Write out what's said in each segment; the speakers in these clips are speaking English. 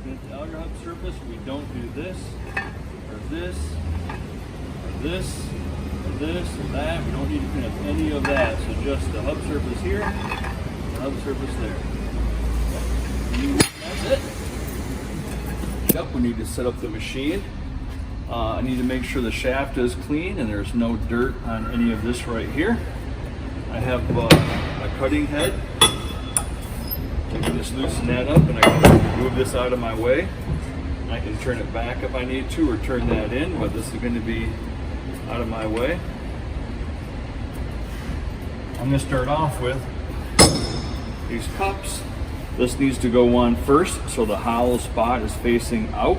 Finish the outer hub surface. We don't do this, or this, or this, or this, or that. We don't need to finish any of that. So just the hub surface here, the hub surface there. That's it. Yep, we need to set up the machine. I need to make sure the shaft is clean and there's no dirt on any of this right here. I have a cutting head. I can just loosen that up and I can move this out of my way. I can turn it back if I need to, or turn that in, but this is going to be out of my way. I'm going to start off with these cups. This needs to go on first so the hollow spot is facing out.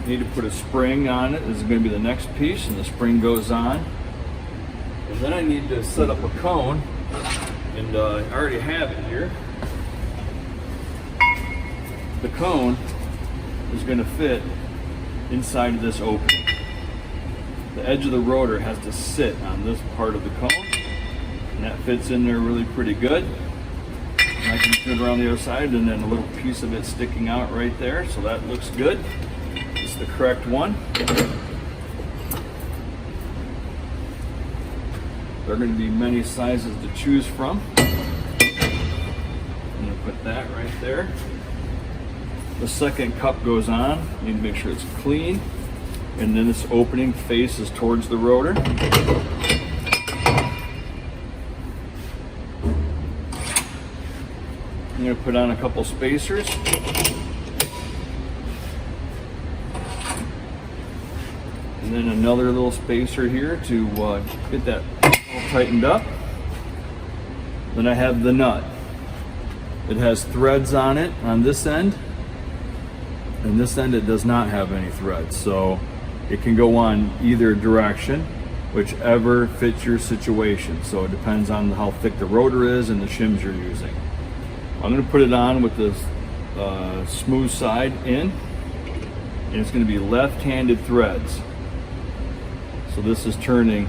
Need to put a spring on it. This is going to be the next piece, and the spring goes on. And then I need to set up a cone, and I already have it here. The cone is going to fit inside of this opening. The edge of the rotor has to sit on this part of the cone, and that fits in there really pretty good. And I can turn it around the other side, and then a little piece of it sticking out right there, so that looks good. It's the correct one. There are going to be many sizes to choose from. I'm going to put that right there. The second cup goes on. You need to make sure it's clean. And then this opening faces towards the rotor. I'm going to put on a couple spacers. And then another little spacer here to get that all tightened up. Then I have the nut. It has threads on it on this end. And this end it does not have any threads. So it can go on either direction, whichever fits your situation. So it depends on how thick the rotor is and the shims you're using. I'm going to put it on with the smooth side in. And it's going to be left-handed threads. So this is turning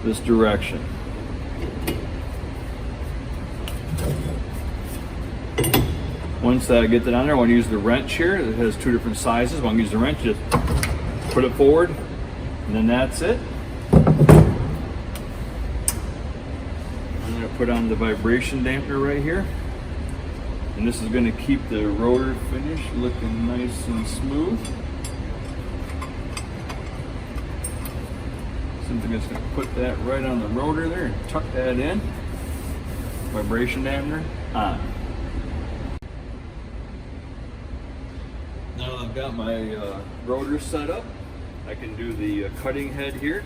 this direction. Once I get that on there, I want to use the wrench here. It has two different sizes. I want to use the wrench, just put it forward, and then that's it. I'm going to put on the vibration dampener right here. And this is going to keep the rotor finish looking nice and smooth. I'm just going to put that right on the rotor there and tuck that in. Vibration dampener on. Now I've got my rotor set up. I can do the cutting head here.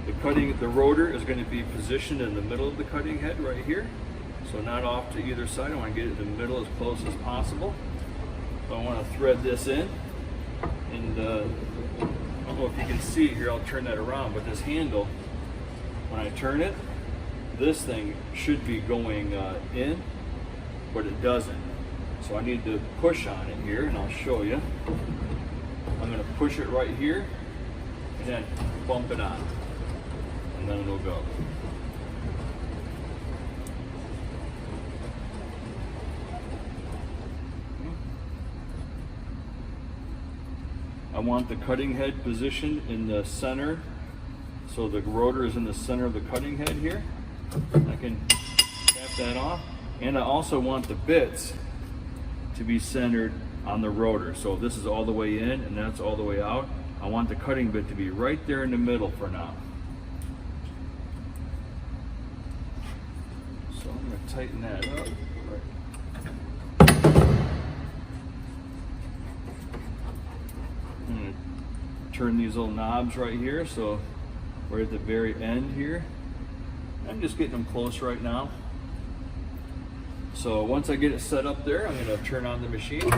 The rotor is going to be positioned in the middle of the cutting head right here. So not off to either side. I want to get it in the middle as close as possible. So I want to thread this in. And I don't know if you can see here, I'll turn that around, but this handle, when I turn it, this thing should be going in, but it doesn't. So I need to push on it here, and I'll show you. I'm going to push it right here, and then bump it on, and then it'll go. I want the cutting head positioned in the center, so the rotor is in the center of the cutting head here. I can tap that off, and I also want the bits to be centered on the rotor. So this is all the way in and that's all the way out. I want the cutting bit to be right there in the middle for now. So I'm going to tighten that up. I'm going to turn these little knobs right here, so we're at the very end here. I'm just getting them close right now. So once I get it set up there, I'm going to turn on the machine.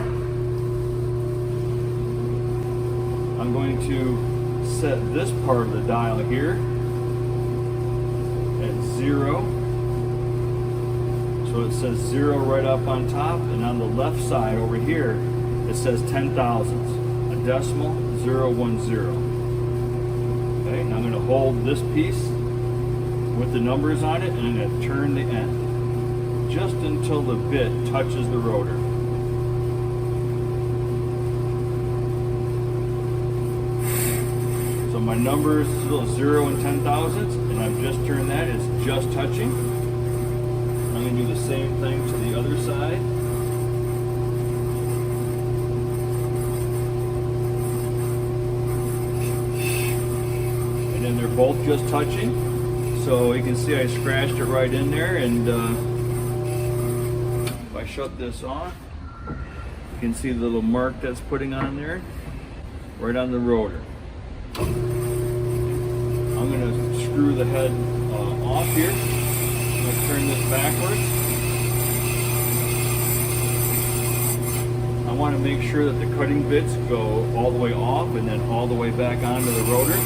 I'm going to set this part of the dial here at 0. So it says 0 right up on top, and on the left side over here, it says 10 thousandths, a decimal 010. Okay, now I'm going to hold this piece with the numbers on it, and I'm going to turn the end just until the bit touches the rotor. So my number is still 0 and 10 thousandths, and I've just turned that. It's just touching. I'm going to do the same thing to the other side. And then they're both just touching. So you can see I scratched it right in there, and if I shut this off, you can see the little mark that's putting on there, right on the rotor. I'm going to screw the head off here. I'm going to turn this backwards. I want to make sure that the cutting bits go all the way off and then all the way back onto the rotor.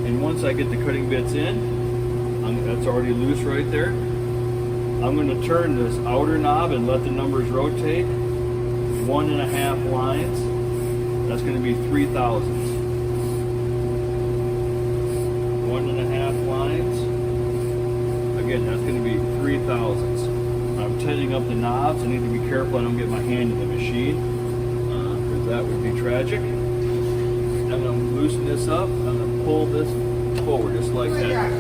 And once I get the cutting bits in, that's already loose right there, I'm going to turn this outer knob and let the numbers rotate 1.5 lines. That's going to be 3 thousandths. 1.5 lines. Again, that's going to be 3 thousandths. I'm tightening up the knobs. I need to be careful I don't get my hand in the machine, because that would be tragic. I'm going to loosen this up. I'm going to pull this forward just like that.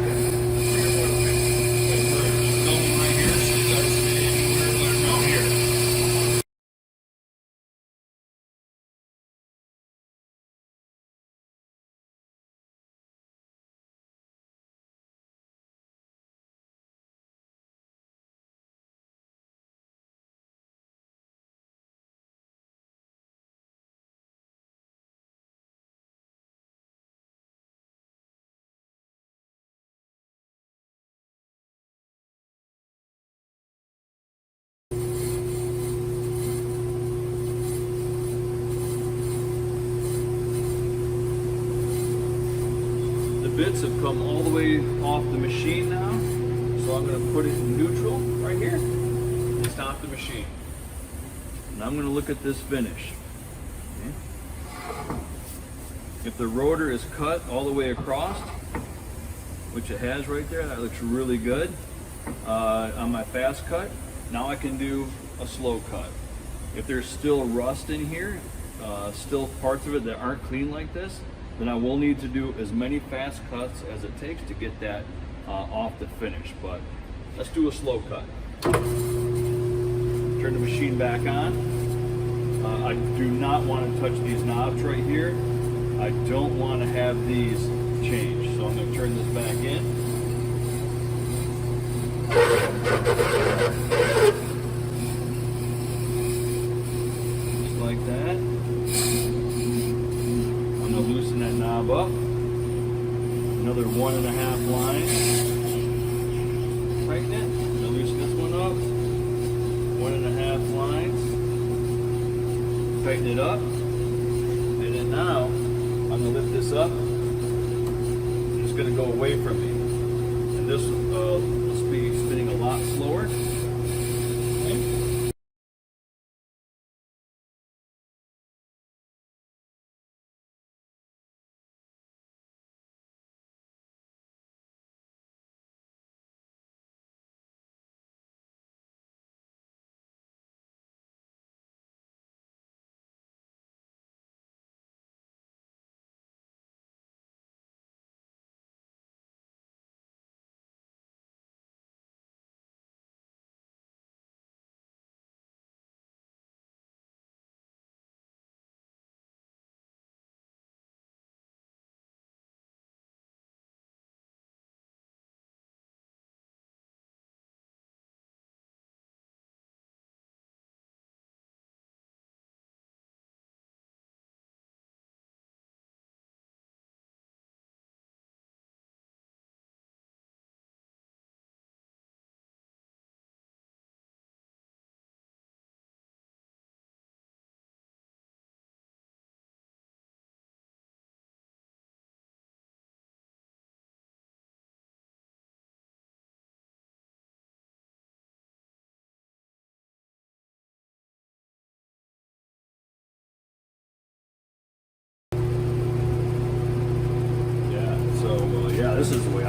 Bits have come all the way off the machine now, so I'm going to put it in neutral right here and stop the machine. And I'm going to look at this finish. Okay. If the rotor is cut all the way across, which it has right there, that looks really good. On my fast cut, now I can do a slow cut. If there's still rust in here, still parts of it that aren't clean like this, then I will need to do as many fast cuts as it takes to get that off the finish. But let's do a slow cut. Turn the machine back on. I do not want to touch these knobs right here. I don't want to have these changed. So I'm going to turn this back in. Just like that. Loosen that knob up. Another 1.5 lines. Tighten it. Now loosen this one up. 1.5 lines. Tighten it up. And then now I'm going to lift this up. It's going to go away from me. And this will be spinning a lot slower.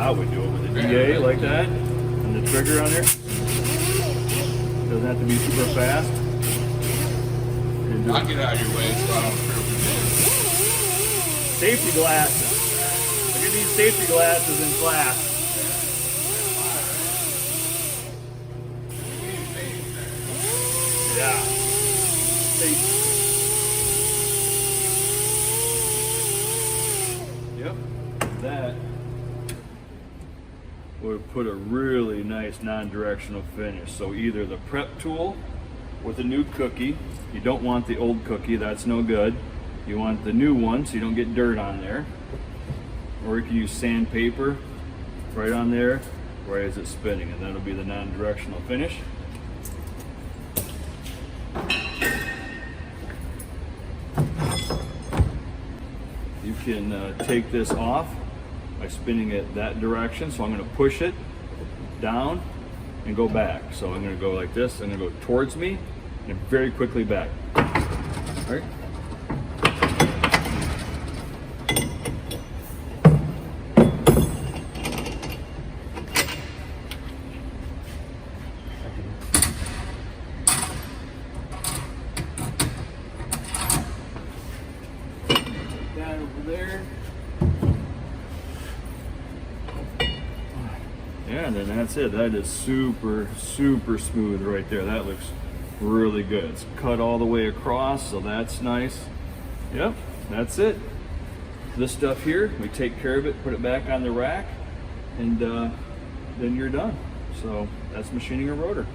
I would do it with a DA like that, and the trigger on there. Doesn't have to be super fast. I'll get out of your way so I don't trip. Safety glasses. Look at these safety glasses in class. Yeah. Yep. That would put a really nice non-directional finish. So either the prep tool with a new cookie. You don't want the old cookie, that's no good. You want the new one so you don't get dirt on there. Or you can use sandpaper right on there, right as it's spinning, and that'll be the non-directional finish. You can take this off by spinning it that direction. So I'm going to push it down and go back. So I'm going to go like this. I'm going to go towards me and very quickly back. All right. That over there. Yeah, and then that's it. That is super, super smooth right there. That looks really good. It's cut all the way across, so that's nice. Yep, that's it. This stuff here, we take care of it, put it back on the rack, and then you're done. So that's machining a rotor.